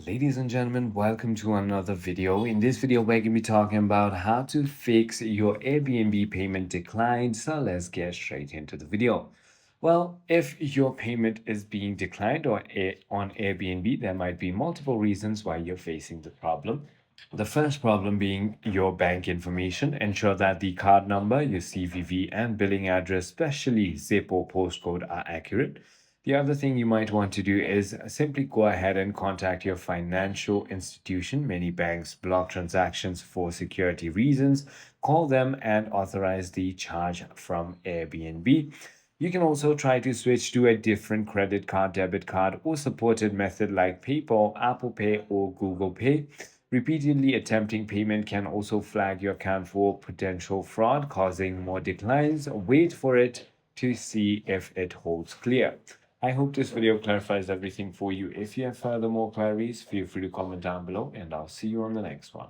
Ladies and gentlemen, welcome to another video. In this video, we're going to be talking about how to fix your Airbnb payment decline. So let's get straight into the video. Well, if your payment is being declined on Airbnb, there might be multiple reasons why you're facing the problem. The first problem being your bank information. Ensure that the card number, your CVV, and billing address, especially zip or postcode, are accurate. The other thing you might want to do is simply go ahead and contact your financial institution. Many banks block transactions for security reasons. Call them and authorize the charge from Airbnb. You can also try to switch to a different credit card, debit card, or supported method like PayPal, Apple Pay, or Google Pay. Repeatedly attempting payment can also flag your account for potential fraud, causing more declines. Wait for it to see if it holds clear. I hope this video clarifies everything for you. If you have further more queries, feel free to comment down below and I'll see you on the next one.